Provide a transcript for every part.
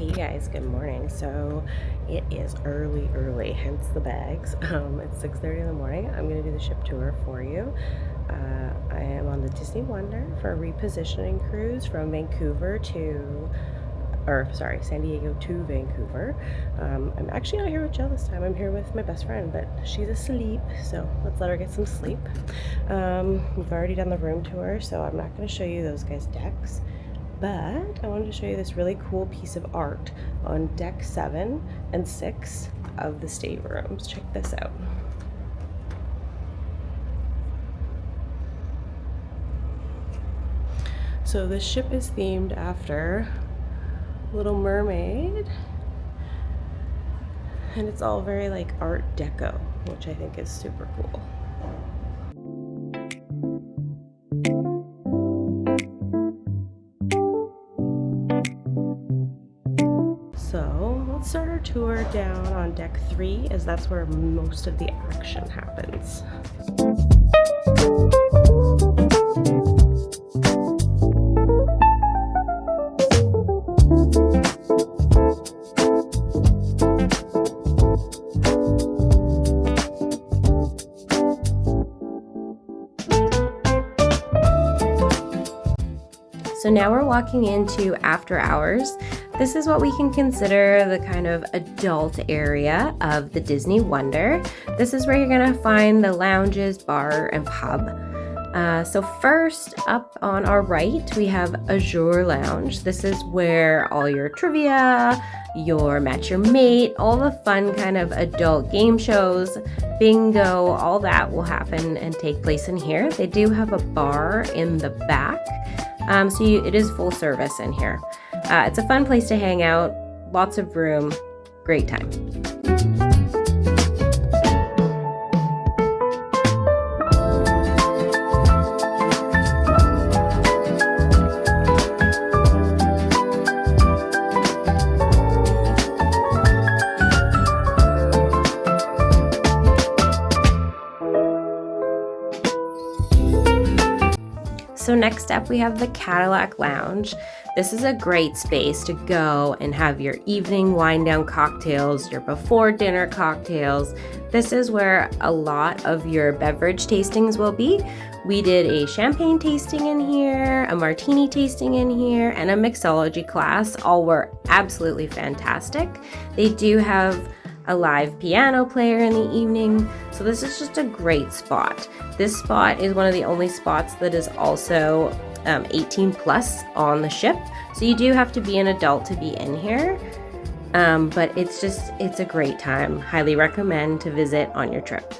Hey guys, good morning. So it is early, hence the bags. It's 6:30 in the morning. I'm going to do the ship tour for you. I am on the Disney Wonder for a repositioning cruise from San Diego to Vancouver. I'm actually not here with Jill this time. I'm here with my best friend, but she's asleep, so let's let her get some sleep. We've already done the room tour, so I'm not going to show you those guys' decks. But I wanted to show you this really cool piece of art on deck 7 and 6 of the staterooms. Check this out. So this ship is themed after Little Mermaid, and it's all very like Art Deco, which I think is super cool. So let's start our tour down on deck 3, as that's where most of the action happens. So now we're walking into after hours. This is what we can consider the kind of adult area of the Disney Wonder. This is where you're gonna find the lounges, bar, and pub. So first up on our right, we have Azure Lounge. This is where all your trivia, your match your mate, all the fun kind of adult game shows, bingo, all that will happen and take place in here. They do have a bar in the back. It is full service in here. It's a fun place to hang out, lots of room, great time. So next up we have the Cadillac Lounge. This is a great space to go and have your evening wind down cocktails, your before dinner cocktails. This is where a lot of your beverage tastings will be. We did a champagne tasting in here, a martini tasting in here, and a mixology class. All were absolutely fantastic. They do have a live piano player in the evening, so this is just a great spot. This spot is one of the only spots that is also 18 plus on the ship, so you do have to be an adult to be in here, but it's a great time. Highly recommend to visit on your trip.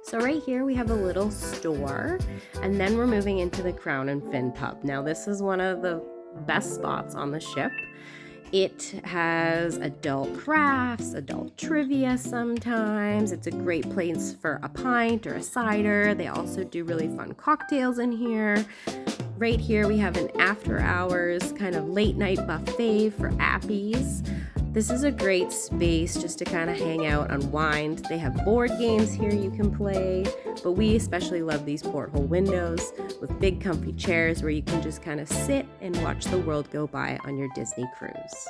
So right here we have a little store, and then we're moving into the Crown and Fin pub. Now this is one of the best spots on the ship. It has adult crafts, adult trivia sometimes. It's a great place for a pint or a cider. They also do really fun cocktails in here. Right here we have an after hours kind of late night buffet for appies. This is a great space just to kind of hang out, unwind. They have board games here you can play, but we especially love these porthole windows with big comfy chairs where you can just kind of sit and watch the world go by on your Disney cruise.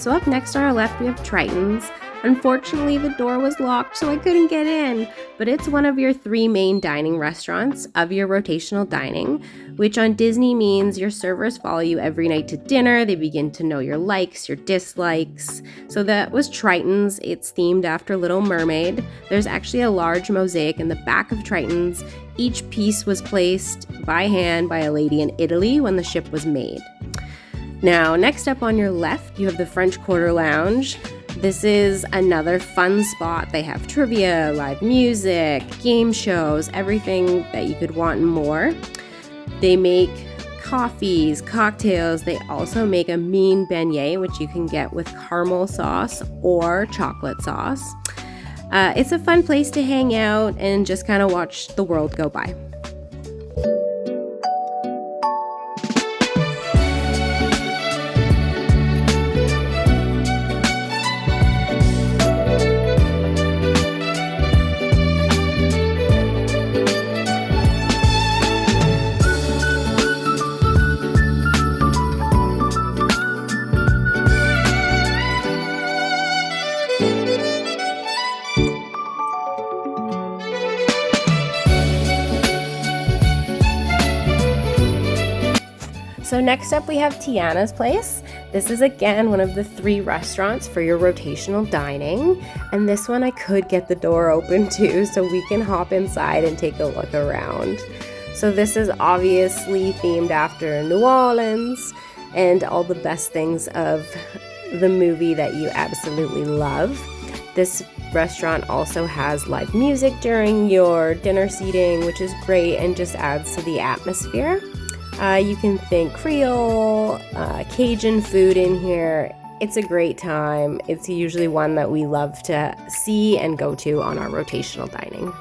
So up next on our left, we have Triton's. Unfortunately, the door was locked, so I couldn't get in, but it's one of your 3 main dining restaurants of your rotational dining, which on Disney means your servers follow you every night to dinner. They begin to know your likes, your dislikes. So that was Triton's. It's themed after Little Mermaid. There's actually a large mosaic in the back of Triton's. Each piece was placed by hand by a lady in Italy when the ship was made. Now, next up on your left, you have the French Quarter Lounge. This is another fun spot. They have trivia, live music, game shows, everything that you could want and more. They make coffees, cocktails. They also make a mean beignet, which you can get with caramel sauce or chocolate sauce. It's a fun place to hang out and just kind of watch the world go by. So next up we have Tiana's Place. This is again one of the 3 restaurants for your rotational dining. And this one I could get the door open too, so we can hop inside and take a look around. So this is obviously themed after New Orleans and all the best things of the movie that you absolutely love. This restaurant also has live music during your dinner seating, which is great and just adds to the atmosphere. You can think Creole, Cajun food in here. It's a great time. It's usually one that we love to see and go to on our rotational dining.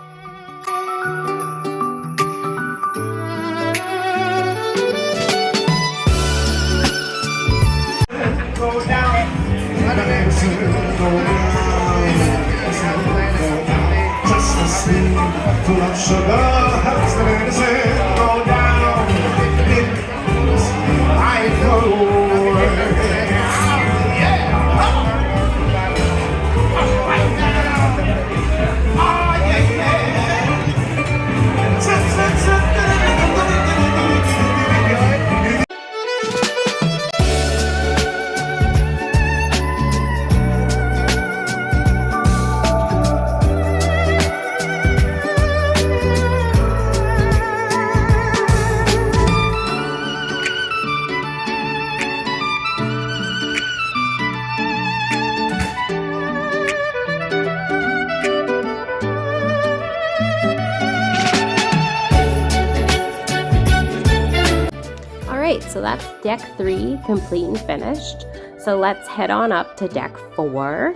So that's deck 3 complete and finished. So let's head on up to deck 4.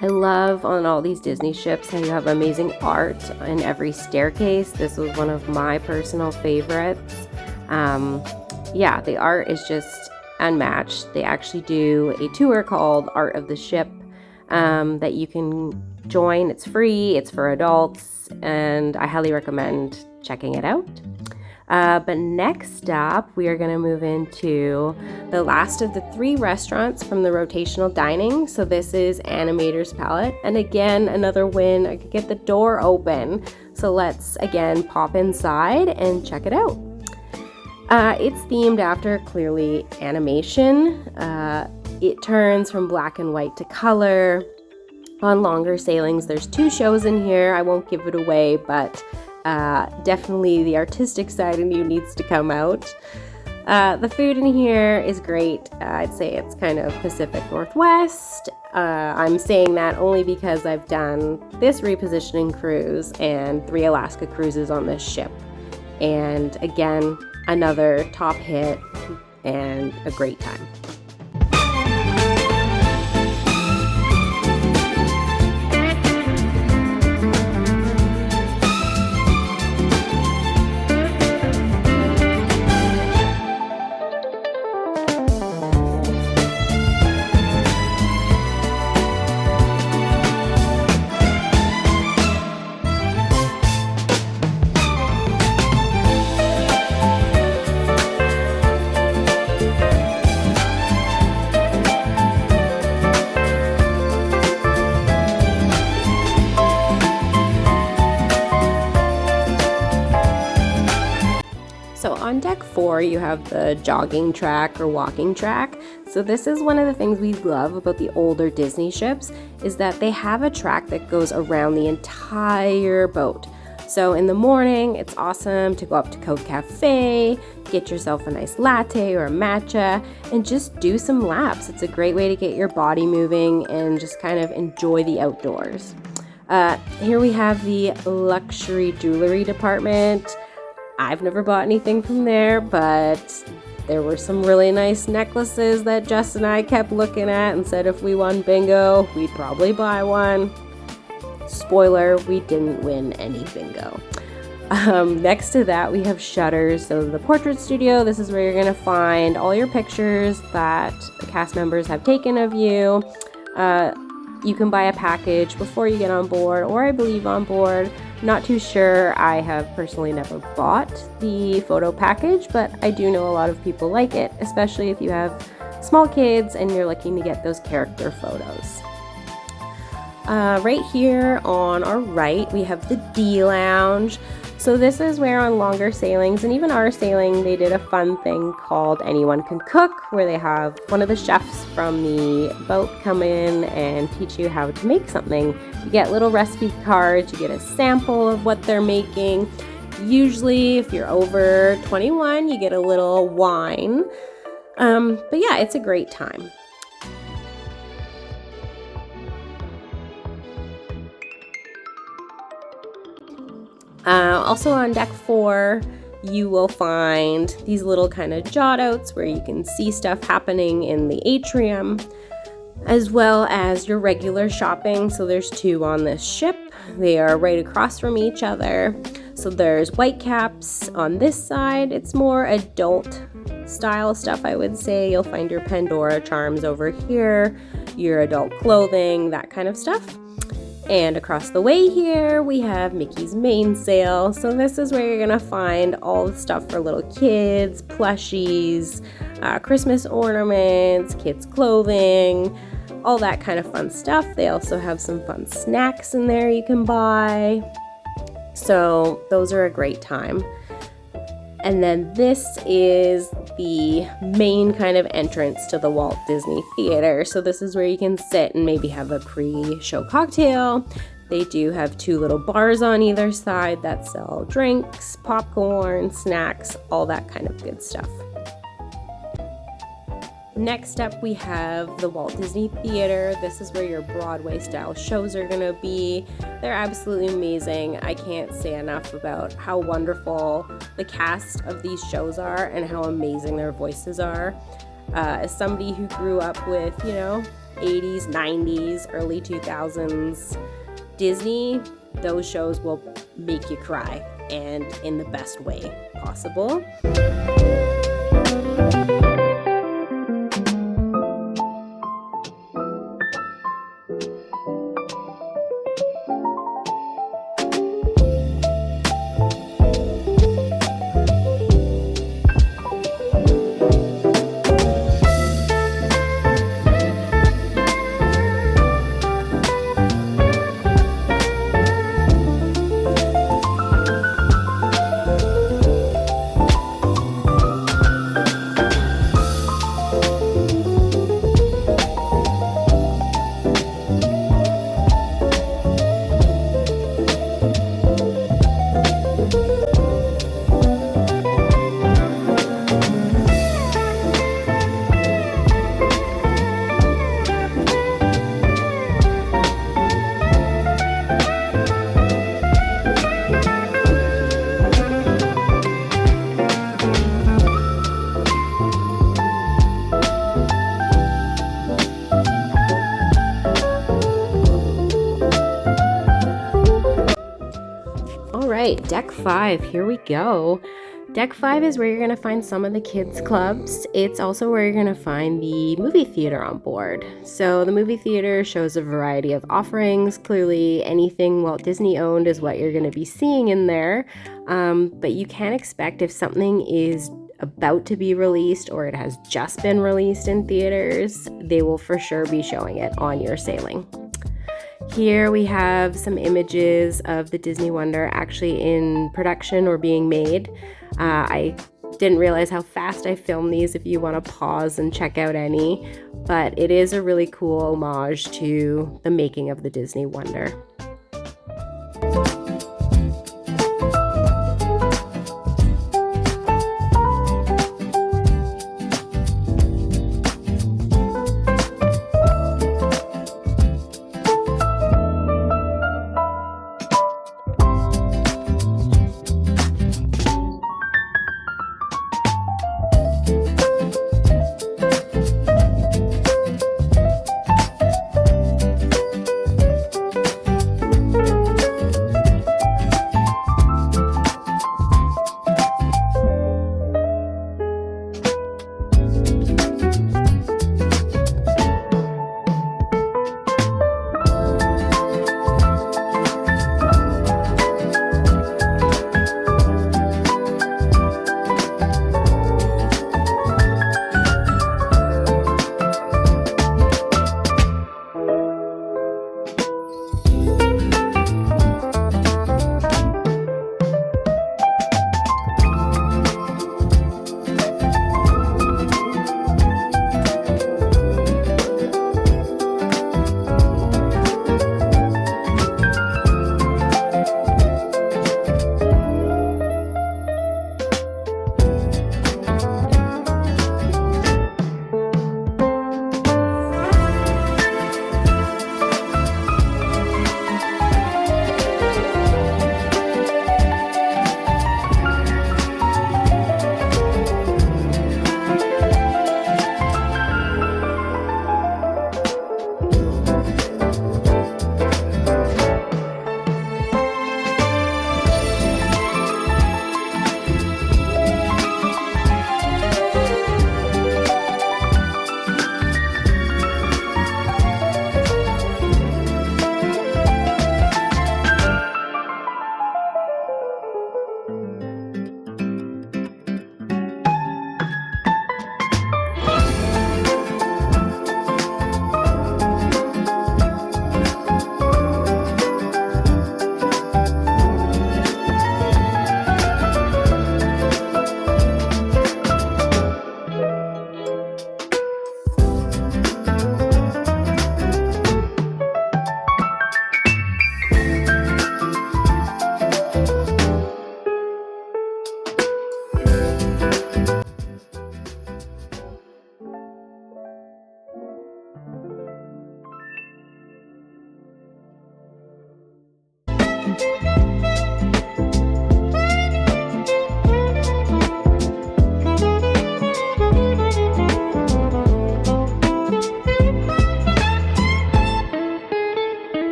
I love on all these Disney ships how you have amazing art in every staircase. This was one of my personal favorites. Yeah, the art is just unmatched. They actually do a tour called Art of the Ship that you can join. It's free, it's for adults, and I highly recommend checking it out. But next up, we are going to move into the last of the 3 restaurants from the rotational dining. So this is Animator's Palette. And again, another win. I could get the door open. So let's, again, pop inside and check it out. It's themed after, clearly, animation. It turns from black and white to color. On longer sailings, there's 2 shows in here. I won't give it away, but definitely the artistic side in you needs to come out. The food in here is great. I'd say it's kind of Pacific Northwest. I'm saying that only because I've done this repositioning cruise and 3 Alaska cruises on this ship. And again, another top hit and a great time. 4, you have the jogging track or walking track. So this is one of the things we love about the older Disney ships, is that they have a track that goes around the entire boat. So in the morning, it's awesome to go up to Cove Cafe, get yourself a nice latte or a matcha, and just do some laps. It's a great way to get your body moving and just kind of enjoy the outdoors. Here we have the luxury jewelry department. I've never bought anything from there, but there were some really nice necklaces that Jess and I kept looking at and said if we won bingo, we'd probably buy one. Spoiler, we didn't win any bingo. Next to that, we have shutters. So the portrait studio, this is where you're gonna find all your pictures that the cast members have taken of you. You can buy a package before you get on board, or I believe on board. Not too sure. I have personally never bought the photo package, but I do know a lot of people like it, especially if you have small kids and you're looking to get those character photos. Right here on our right, we have the D Lounge. So this is where on longer sailings, and even our sailing, they did a fun thing called Anyone Can Cook, where they have one of the chefs from the boat come in and teach you how to make something. You get little recipe cards, you get a sample of what they're making. Usually, if you're over 21, you get a little wine. But yeah, it's a great time. Also on deck 4, you will find these little kind of jot outs where you can see stuff happening in the atrium, as well as your regular shopping. So there's 2 on this ship. They are right across from each other. So there's Whitecaps on this side. It's more adult style stuff, I would say. You'll find your Pandora charms over here, your adult clothing, that kind of stuff. And across the way here, we have Mickey's Mainsail. So this is where you're gonna find all the stuff for little kids, plushies, Christmas ornaments, kids' clothing, all that kind of fun stuff. They also have some fun snacks in there you can buy. So those are a great time. And then this is the main kind of entrance to the Walt Disney Theater. So this is where you can sit and maybe have a pre-show cocktail. They do have 2 little bars on either side that sell drinks, popcorn, snacks, all that kind of good stuff. Next up, we have the Walt Disney Theater. This is where your Broadway style shows are gonna be. They're absolutely amazing. I can't say enough about how wonderful the cast of these shows are and how amazing their voices are. As somebody who grew up with, 80s, 90s, early 2000s Disney, those shows will make you cry, and in the best way possible. right, deck 5, here we go. Deck 5 is where you're going to find some of the kids' clubs. It's also where you're going to find the movie theater on board. So the movie theater shows a variety of offerings. Clearly, anything Walt Disney owned is what you're going to be seeing in there. But you can expect if something is about to be released or it has just been released in theaters, they will for sure be showing it on your sailing. Here we have some images of the Disney Wonder actually in production or being made. I Didn't realize how fast I filmed these if you want to pause and check out any, but it is a really cool homage to the making of the Disney Wonder.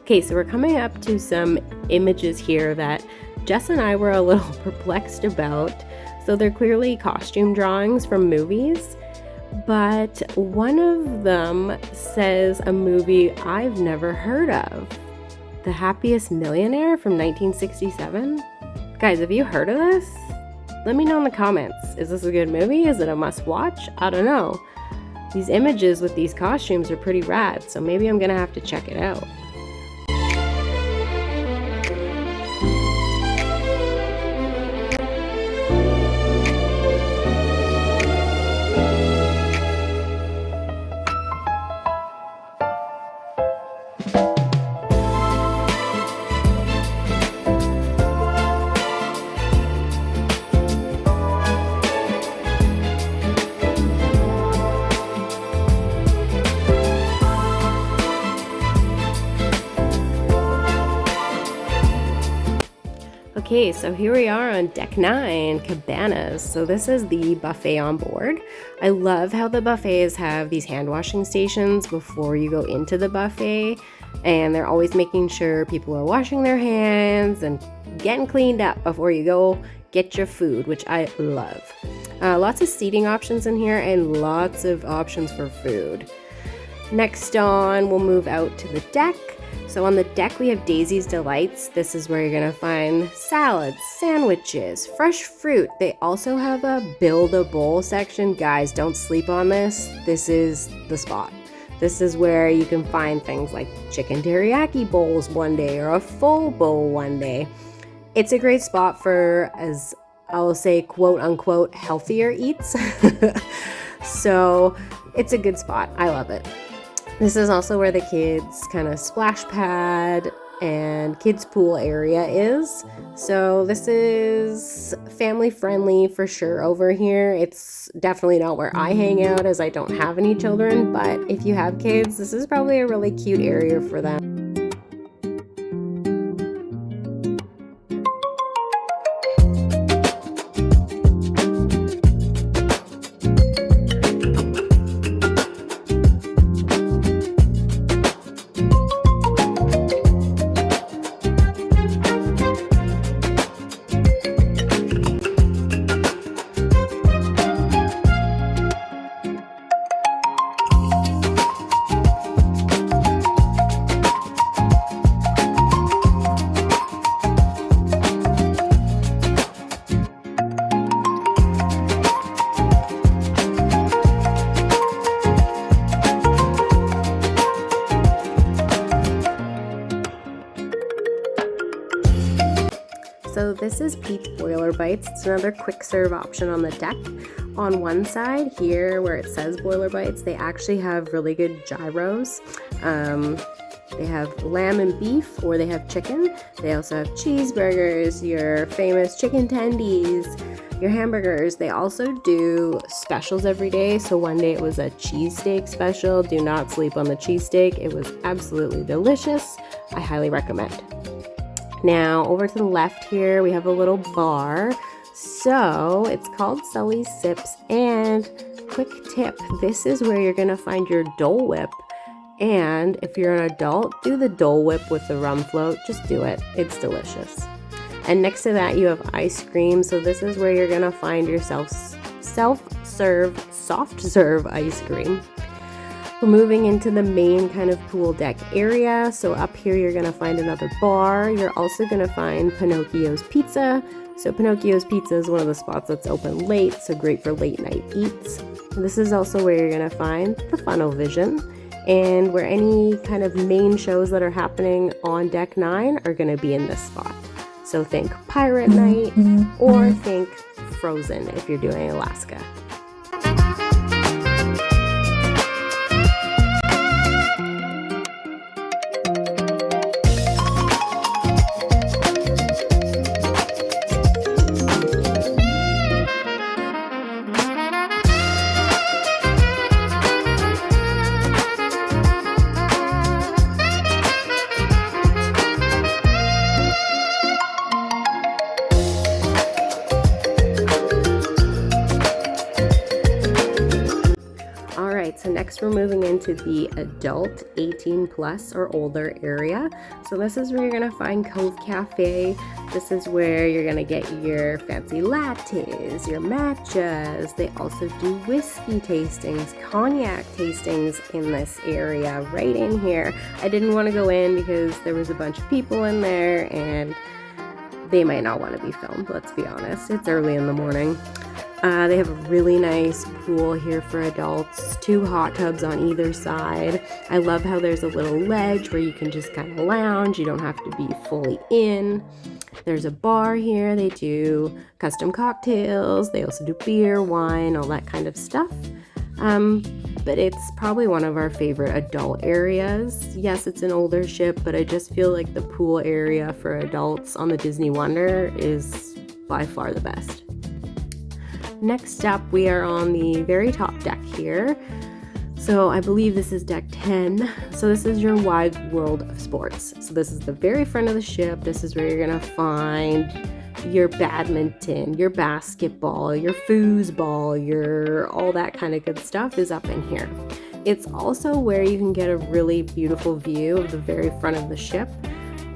Okay, so we're coming up to some images here that Jess and I were a little perplexed about. So they're clearly costume drawings from movies, but one of them says a movie I've never heard of, The Happiest Millionaire from 1967. Guys, have you heard of this? Let me know in the comments. Is this a good movie? Is it a must-watch? I don't know. These images with these costumes are pretty rad, so maybe I'm gonna have to check it out. Okay, so here we are on deck 9, cabanas. So this is the buffet on board. I love how the buffets have these hand washing stations before you go into the buffet, and they're always making sure people are washing their hands and getting cleaned up before you go get your food, which I love. Lots of seating options in here and lots of options for food. Next on, we'll move out to the deck. So on the deck we have Daisy's Delights. This is where you're gonna find salads, sandwiches, fresh fruit. They also have a build a bowl section. Guys, don't sleep on this. This is the spot. This is where you can find things like chicken teriyaki bowls one day or a full bowl one day. It's a great spot for, as I will say, quote unquote, healthier eats. So it's a good spot. I love it. This is also where the kids kind of splash pad and kids pool area is. So this is family friendly for sure over here. It's definitely not where I hang out as I don't have any children, but if you have kids, this is probably a really cute area for them. So this is Pete's Boiler Bites. It's another quick serve option on the deck. On one side here where it says Boiler Bites, they actually have really good gyros. They have lamb and beef, or they have chicken. They also have cheeseburgers, your famous chicken tendies, your hamburgers. They also do specials every day. So one day it was a cheesesteak special. Do not sleep on the cheesesteak. It was absolutely delicious. I highly recommend. Now, over to the left here, we have a little bar. So, it's called Sully's Sips, and quick tip, this is where you're going to find your Dole Whip. And if you're an adult, do the Dole Whip with the rum float. Just do it. It's delicious. And next to that, you have ice cream. So, this is where you're going to find yourself self-serve, soft serve ice cream. We're moving into the main kind of pool deck area. So up here, you're gonna find another bar. You're also gonna find Pinocchio's Pizza. So Pinocchio's Pizza is one of the spots that's open late, so great for late night eats. And this is also where you're gonna find the Funnel Vision, and where any kind of main shows that are happening on deck 9 are gonna be in this spot. So think Pirate Night, or think Frozen if you're doing Alaska. So next we're moving into the adult 18 plus or older area. So this is where you're gonna find Cove Cafe. This is where you're gonna get your fancy lattes, your matchas. They also do whiskey tastings, cognac tastings in this area right in here. I didn't want to go in because there was a bunch of people in there and they might not want to be filmed, let's be honest. It's early in the morning. They have a really nice pool here for adults, 2 hot tubs on either side. I love how there's a little ledge where you can just kind of lounge. You don't have to be fully in. There's a bar here. They do custom cocktails. They also do beer, wine, all that kind of stuff. But it's probably one of our favorite adult areas. Yes, it's an older ship, but I just feel like the pool area for adults on the Disney Wonder is by far the best. Next up, we are on the very top deck here. So I believe this is deck 10. So this is your wide world of sports. So this is the very front of the ship. This is where you're gonna find your badminton, your basketball, your foosball, your all that kind of good stuff is up in here. It's also where you can get a really beautiful view of the very front of the ship.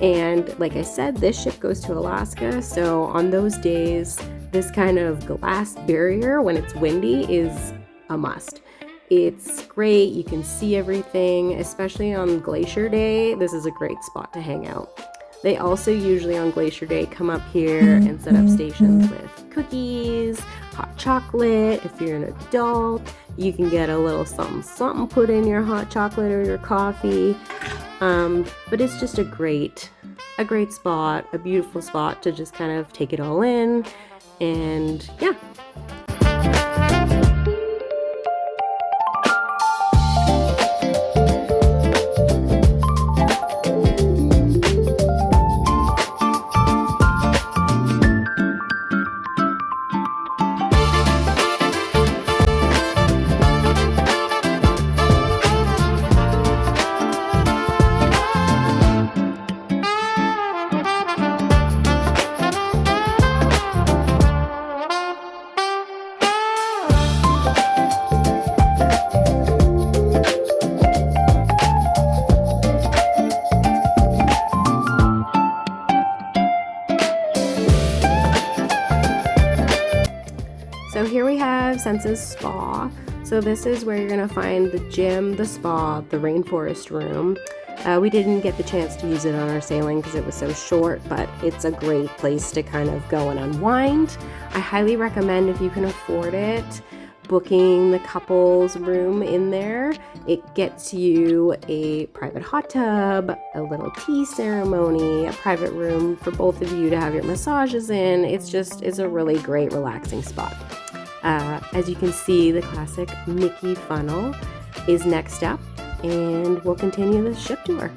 And like I said, this ship goes to Alaska. So on those days, this kind of glass barrier when it's windy is a must. It's great, you can see everything, especially on Glacier Day. This is a great spot to hang out. They also usually on Glacier Day come up here and set up stations with cookies, hot chocolate. If you're an adult, you can get a little something put in your hot chocolate or your coffee. But it's just a great spot, a beautiful spot to just kind of take it all in. And yeah. So here we have Senses Spa. So this is where you're gonna find the gym, the spa, the rainforest room. We didn't get the chance to use it on our sailing because it was so short, but it's a great place to kind of go and unwind. I highly recommend, if you can afford it, booking the couples room in there. It gets you a private hot tub, a little tea ceremony, a private room for both of you to have your massages in. It's a really great relaxing spot. As you can see, the classic Mickey funnel is next up, and we'll continue the ship tour.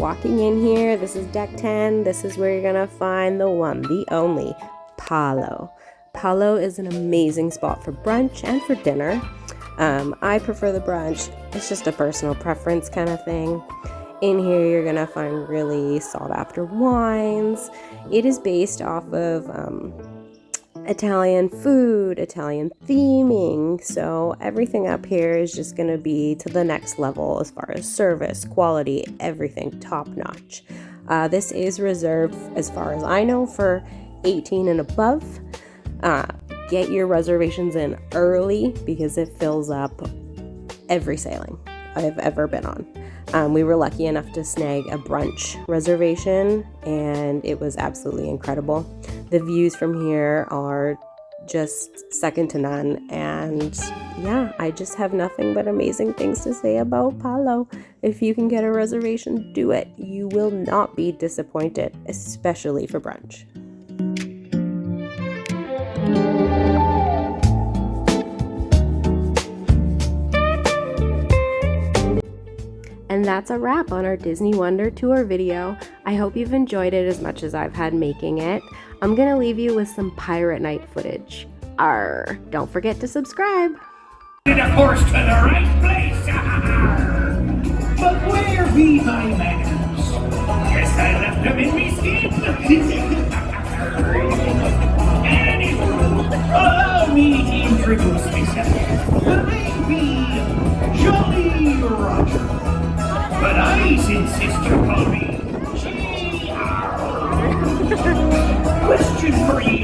walking in here, this is deck 10. This is where you're gonna find the one, the only, Palo. Palo is an amazing spot for brunch and for dinner. I prefer the brunch. It's just a personal preference kind of thing. In here, you're gonna find really sought after wines. It is based off of Italian food, Italian theming. So everything up here is just gonna be to the next level as far as service, quality, everything top notch. This is reserved, as far as I know, for 18 and above. Get your reservations in early because it fills up every sailing I've ever been on. We were lucky enough to snag a brunch reservation, and it was absolutely incredible. The views from here are just second to none, and yeah, I just have nothing but amazing things to say about Palo. If you can get a reservation, do it. You will not be disappointed, especially for brunch. And that's a wrap on our Disney Wonder Tour video. I hope you've enjoyed it as much as I've had making it. I'm gonna leave you with some pirate night footage. Arr, don't forget to subscribe. And of course to the right place. But where be my manners? Guess I left them in me skin. Anywho, allow me to introduce myself. I be Jolly Roger. But I insist you call me G.R. Question for you.